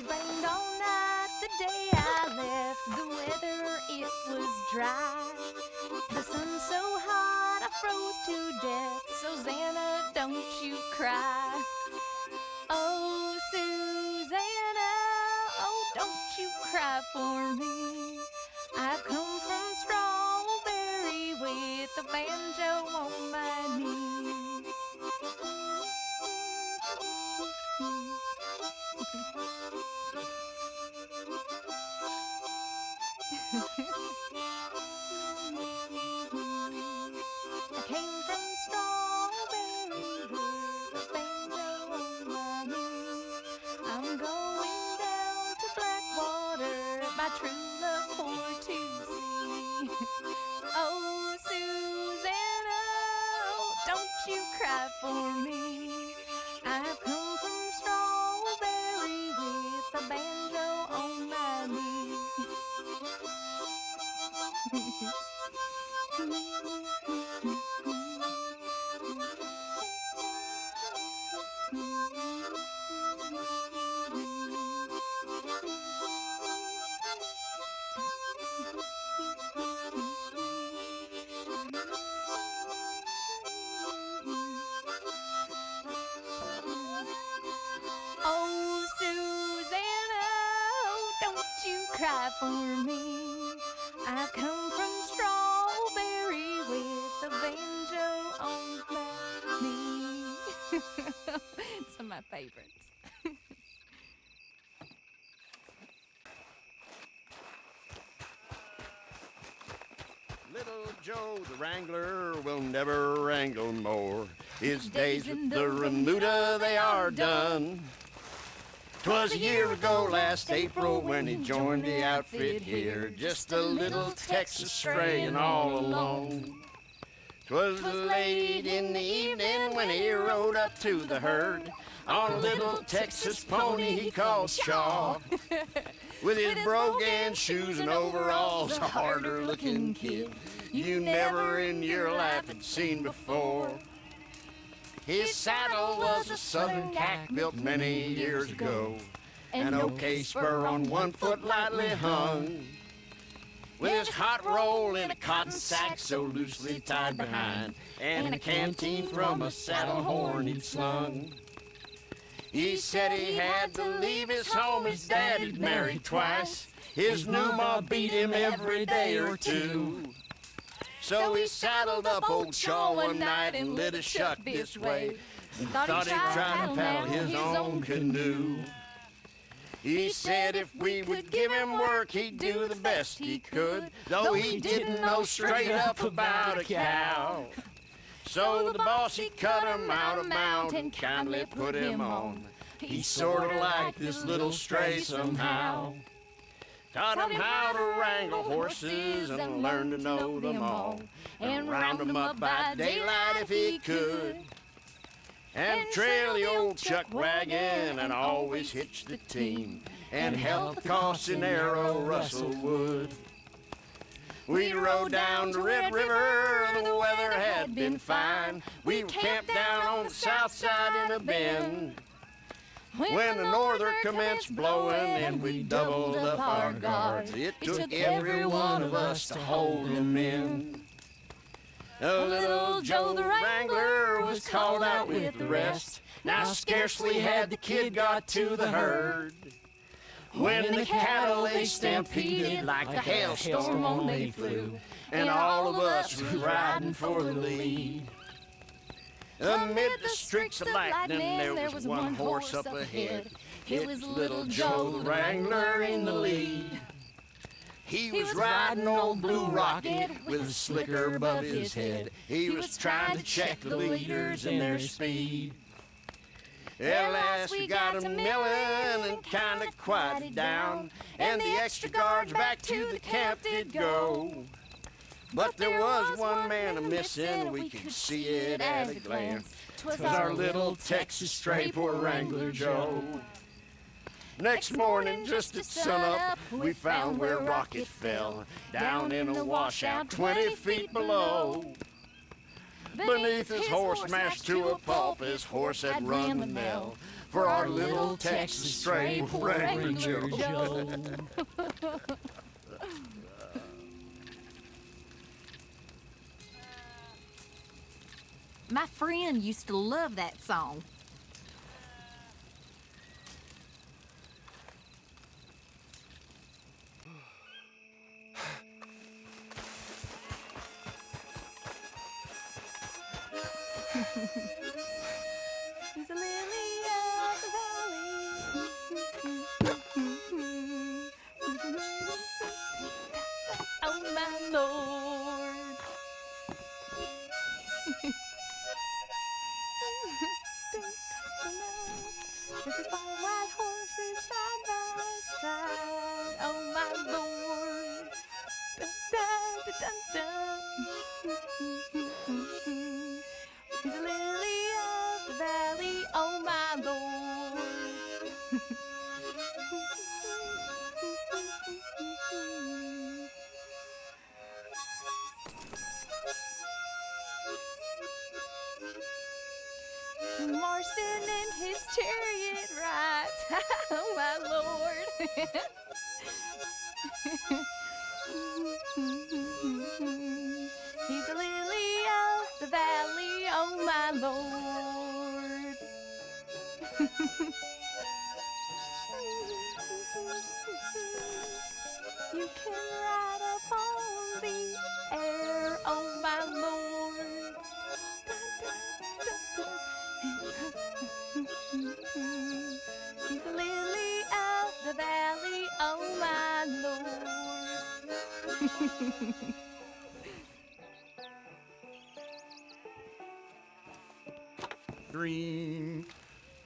rained all night the day I left. The weather, it was dry. The sun so hot I froze to death. Susanna, don't you cry. Oh, Susanna, oh, don't you cry for me. I've come from Strawberry with a banjo on my knee. I came from Strawberry with a banjo on my knee. I'm going down to Blackwater, my true love for to see. Oh, Susanna, oh, don't you cry for me. I've come from Strawberry with a banjo on my knee. Oh, Susanna, oh, don't you cry for me. I come from Strawberry with a banjo on my knee. It's some of my favorites. Little Joe the Wrangler will never wrangle more. His days with the remuda, they are done. 'Twas a year ago last April when he joined the outfit here, just a little Texas strayin' all alone. 'Twas late in the evening when he rode up to the herd on a little Texas pony he called Shaw. With his brogan shoes and overalls, a harder looking kid you never in your life had seen before. His saddle was a southern cack built many years ago, an OK spur on one foot lightly hung, with his hot roll in a cotton sack so loosely tied behind, and a canteen from a saddle horn he'd slung. He said he had to leave his home, his dad had married twice, his new ma beat him every day or two. So he saddled up old Shaw one night and lit a shuck this way, and thought he'd try to paddle his own canoe. He said if we would give him work, he'd do the best he could, though he didn't know straight up about a cow. So the boss, he cut him out of mount and kindly put him on. He sort of liked this little stray somehow. Taught him how to wrangle horses and learn to know them all, and round them up by daylight if he could, and trail the old chuck wagon and always hitch the team, and help the Cocinero rustle wood. We rode down the Red River, the weather had been fine. We camped down on the south side in a bend, when the norther commenced blowing and we doubled up our guards. It took every one of us to hold him in. Little Joe the Wrangler was called out with the rest. Now scarcely had the kid got to the herd, when the cattle they stampeded like a hailstorm on they flew, and all of us were riding for the lead. Amid the streaks of lightning, there was one horse up ahead. It was little Joe the Wrangler in the lead. He was riding old Blue Rocket with a slicker above his head. He was trying to check the leaders in their speed. At last we got him milling and kinda quieted down, and the extra guards back to the camp did go. But there was one man a-missing, we could see it at a glance. 'Twas our little Texas stray, poor Wrangler Joe. Next morning, just at sunup, we found where Rocket fell, down in a washout 20 feet below. Beneath his horse, mashed to a pulp, his horse had run the mill. for our little Texas stray poor Ranger Joe. My friend used to love that song. He's a lily of the valley. Oh my Lord. With his white horses side by side. Oh my Lord. Dun, dun, dun, dun, dun. He's a lily of the valley, oh my Lord. Marston and his chariot rides, oh my Lord. He's a lily of the valley, oh my Lord. You can ride upon the air, oh my Lord. He's the lily of the valley, oh my Lord. Green,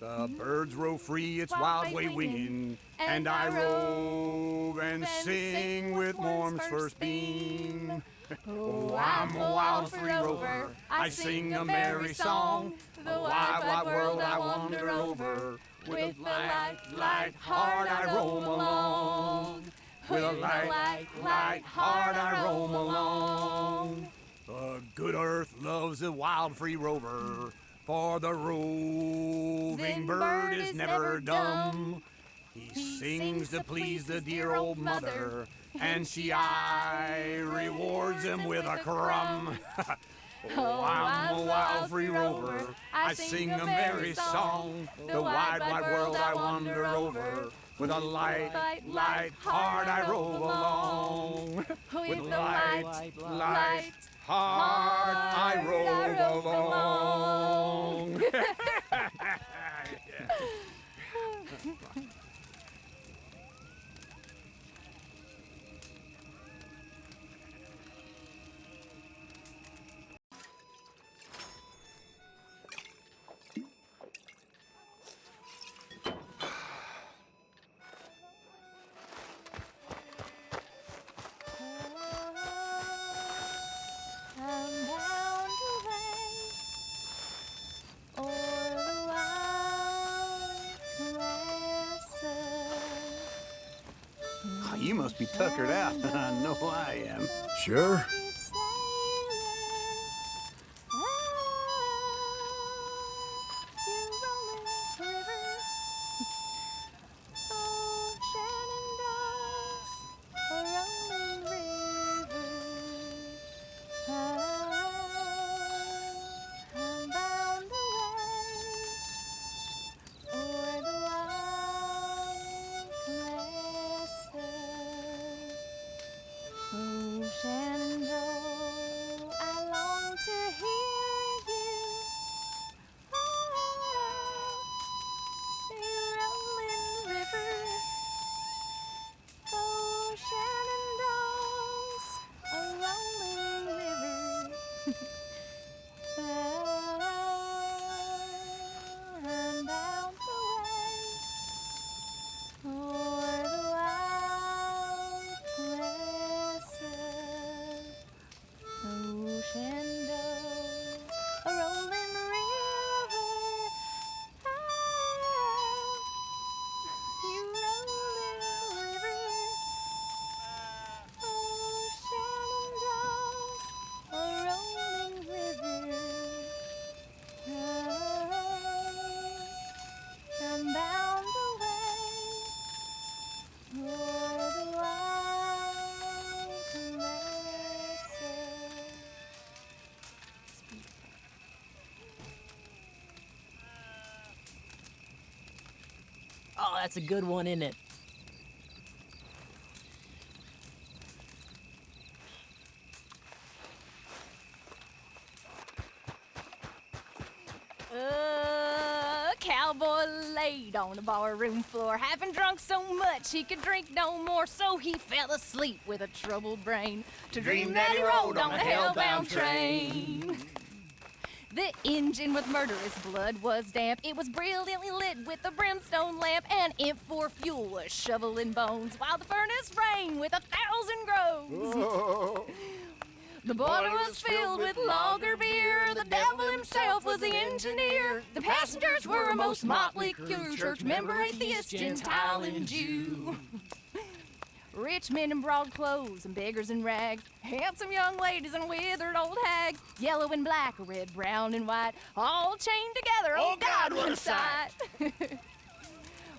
the birds rove free, it's wild way winging, and I rove and sing with warm's first beam. Oh, I'm a wild free rover, I sing a merry song, the wide, wide world I wander over. With a light, light heart I roam along. With a light, light heart I roam along. The good earth loves a wild free rover, for the roving bird is never dumb. He sings to please the dear old mother, and she aye rewards him with a crumb. Oh, I'm a wild free rover, I sing a merry song, the wide, wide world I wander over. With a light, light heart I rove along. With a light, light heart I rove along. I'm bound away o'er the wild caresses. You must be tuckered out. I know I am. Sure. It's sailing. You rolling river. Oh, Shannon's a rolling river. I'm bound away o'er the wild caresses. Oh, Shenandoah. Oh, that's a good one, isn't it? A cowboy laid on the barroom floor, having drunk so much he could drink no more. So he fell asleep with a troubled brain to dream that he rode on a hellbound train. The engine with murderous blood was damp. It was brilliantly lit with a brimstone lamp, and it for fuel was shoveling bones, while the furnace rang with 1,000 groans. The boiler was filled with lager beer. The devil himself was the engineer. The passengers were a most motley crew, church member, atheist, Gentile, and Jew. Rich men in broad clothes and beggars in rags, handsome young ladies and withered old hags, yellow and black, red, brown, and white, all chained together. Oh God, what a sight!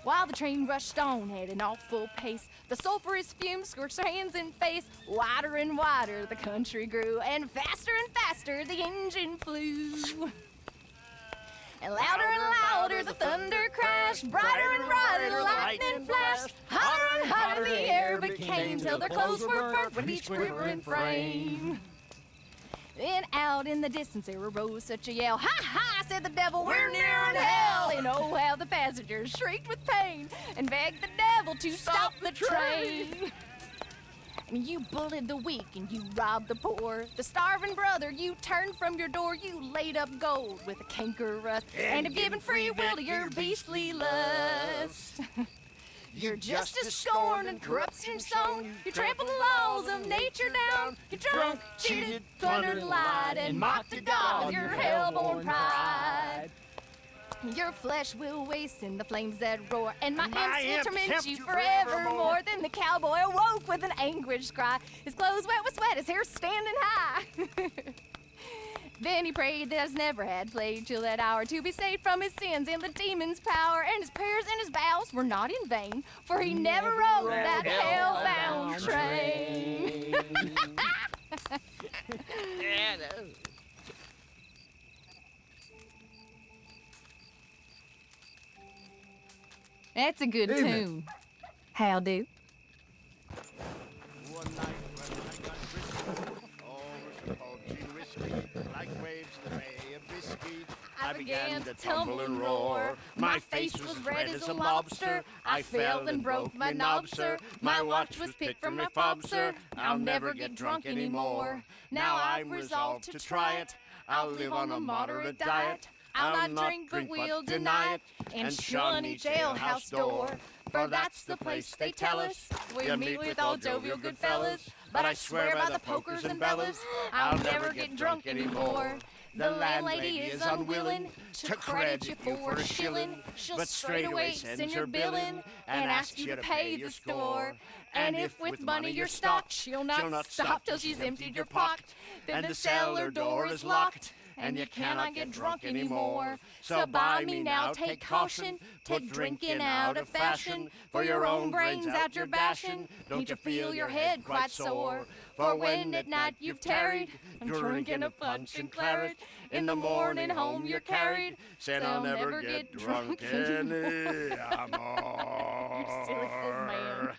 While the train rushed on at an awful pace, the sulphurous fumes scorched their hands and face. Wider and wider the country grew, and faster the engine flew. And louder the thunder crashed, brighter and brighter the lightning flashed. Hotter and hotter the air became, till their clothes were burnt with each quivering frame. Then out in the distance there arose such a yell. Ha ha, said the devil, we're near in hell. And oh how the passengers shrieked with pain and begged the devil to stop the train. And you bullied the weak and you robbed the poor. The starving brother, you turned from your door. You laid up gold with a canker rust, and have given free will to your beastly lust. Your justice scorned and corruption sown. You trampled the laws of nature down. You drunk, cheated, plundered, lied, and mocked the God with your hell-born pride. Your flesh will waste in the flames that roar, and my imps will torment you forevermore. Then the cowboy awoke with an anguished cry, his clothes wet with sweat, his hair standing high. Then he prayed that as never had played till that hour, to be saved from his sins and the demon's power. And his prayers and his vows were not in vain, for he never rode that hell-bound train. Yeah, no. That's a good tune. How do? One night when I got frisky, all was called gin whiskey, like waves in the Bay of Biscay. I began to tumble and roar. My face was red as a lobster. I fell and broke my knob, sir. My watch was picked from my fob, sir. I'll never get drunk anymore. Now I've resolved to try it. I'll live on a moderate diet. I'll not drink, but we'll deny it, and shun each alehouse door. For that's the place, they tell us, we meet with all jovial good fellas. But I swear by the pokers and bellows, I'll never get drunk anymore. The landlady is unwilling to credit you for a shilling, but straightaway sends your bill in and asks you to pay the store. And if with money you're stocked, she'll not stop till she's emptied your pocket. Then the cellar door is locked, and you cannot get drunk anymore. So by me now, take caution, put drinking out of fashion. For your own brains out you're bashing, don't you feel your head quite sore? For when at night you've tarried, drinking a punch and claret, in the morning home you're carried, saying I'll never get drunk anymore. You silly old man.